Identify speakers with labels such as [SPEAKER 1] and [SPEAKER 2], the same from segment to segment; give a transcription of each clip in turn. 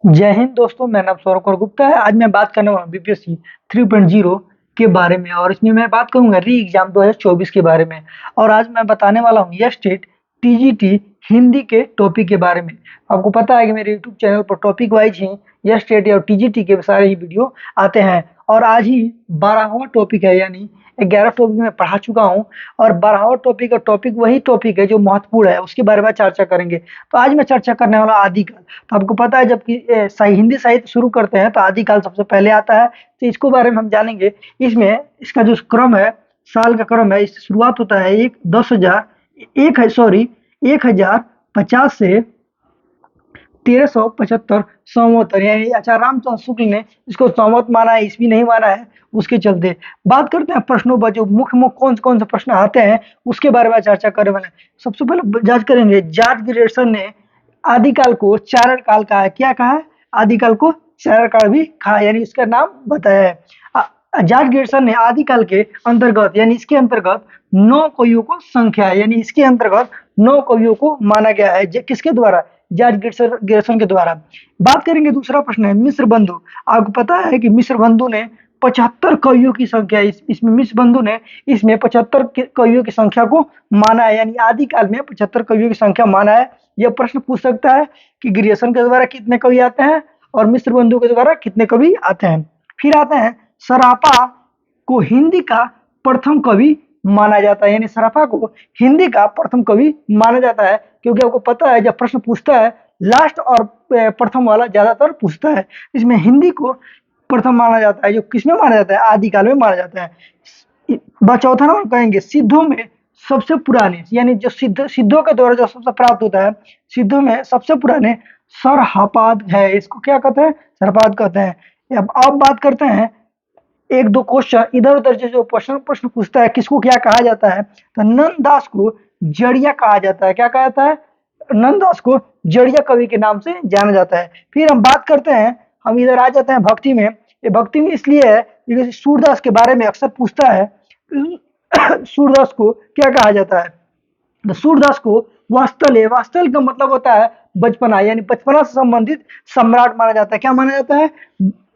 [SPEAKER 1] जय हिंद दोस्तों, मेरा नाम सौरभ कौर गुप्ता है। आज मैं बात करने वाला हूँ बीपीएससी 3.0 के बारे में और इसमें मैं बात करूंगा री एग्जाम 2024 के बारे में। और आज मैं बताने वाला हूँ यह स्टेट टीजीटी हिंदी के टॉपिक के बारे में। आपको पता है कि मेरे यूट्यूब चैनल पर टॉपिक वाइज ही यह स्टेट और टीजीटी के सारे ही वीडियो आते हैं। और आज ही 12वां टॉपिक है, यानी 11 टॉपिक मैं पढ़ा चुका हूँ और 12वां टॉपिक वही टॉपिक है जो महत्वपूर्ण है, उसके बारे में चर्चा करेंगे। तो आज मैं चर्चा करने वाला आदिकाल। तो आपको पता है, जबकि हिंदी साहित्य शुरू करते हैं तो आदिकाल सबसे पहले आता है, तो इसको बारे में हम जानेंगे। इसमें इसका जो क्रम है, साल का क्रम है, इससे शुरुआत होता है 1050 से 1375 संवत, यानी आचार्य रामचंद्र शुक्ल ने इसको संवत माना है, ईस्वी नहीं माना है। उसके चलते बात करते हैं प्रश्नों पर, जो मुख्य मुख्य कौन कौन से प्रश्न आते हैं उसके बारे में चर्चा करने वाले हैं। सबसे पहले जांच करेंगे, जॉर्ज ग्रेगसन ने आदिकाल को चारण काल कहा है। क्या कहा है? आदिकाल को चारण काल भी कहा, यानी इसका नाम बताया है। जॉर्ज ग्रेगसन ने आदिकाल के अंतर्गत, यानी इसके अंतर्गत 9 कवियों को संख्या है, यानी इसके अंतर्गत 9 कवियों को माना गया है। किसके द्वारा? जॉर्ज ग्रेगसन के द्वारा। बात करेंगे, दूसरा प्रश्न है मिस्र बंधु। आपको पता है कि मिस्र बंधु ने 75 कवियों की संख्या, इसमें मिस्र बंधु ने इसमें 75 कवियों की संख्या को माना है, यानी आदिकाल में 75 कवियों की संख्या माना है। यह प्रश्न पूछ सकता है कि ग्रेगसन के द्वारा कितने कवि आते हैं और मिस्र बंधु के द्वारा कितने कवि आते हैं। फिर आते हैं, सराफा को हिंदी का प्रथम कवि माना जाता है, यानी सराफा को हिंदी का प्रथम कवि माना जाता है। क्योंकि आपको पता है, जब प्रश्न पूछता है लास्ट और प्रथम वाला ज्यादातर पूछता है। इसमें हिंदी को प्रथम माना जाता है, जो किसमें माना जाता है? आदिकाल में माना जाता है। चौथा नंबर कहेंगे, सिद्धों में सबसे पुराने, यानी जो सिद्धों के द्वारा जो सबसे प्राप्त होता है, सिद्धों में सबसे पुराने सरहपाद है। इसको क्या कहते हैं? सरहपाद कहते हैं। अब बात करते हैं, एक दो क्वेश्चन इधर उधर जो प्रश्न पूछता है, किसको क्या कहा जाता है? तो नंददास को जड़िया कहा जाता है। क्या कहा जाता है? नंददास को जड़िया कवि के नाम से जाना जाता है। फिर हम बात करते हैं, हम इधर आ जाते हैं भक्ति में। ये भक्ति में इसलिए है क्योंकि सूरदास के बारे में अक्सर पूछता है। सूरदास को क्या कहा जाता है? तो सूरदास को वास्तल है। वास्तल का मतलब होता है बचपना, यानी बचपना से संबंधित सम्राट माना जाता है। क्या माना जाता है?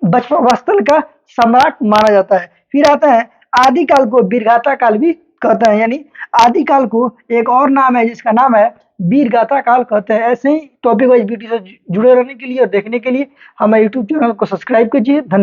[SPEAKER 1] बचपन वास्तल का सम्राट माना जाता है। फिर आता है, आदिकाल को वीरगाथा काल भी कहते हैं, यानी आदिकाल को एक और नाम है जिसका नाम है वीरगाथा काल कहते हैं। ऐसे ही टॉपिक वाइज वीडियो से जुड़े रहने के लिए और देखने के लिए हमारे यूट्यूब चैनल को सब्सक्राइब कीजिए। धन्यवाद।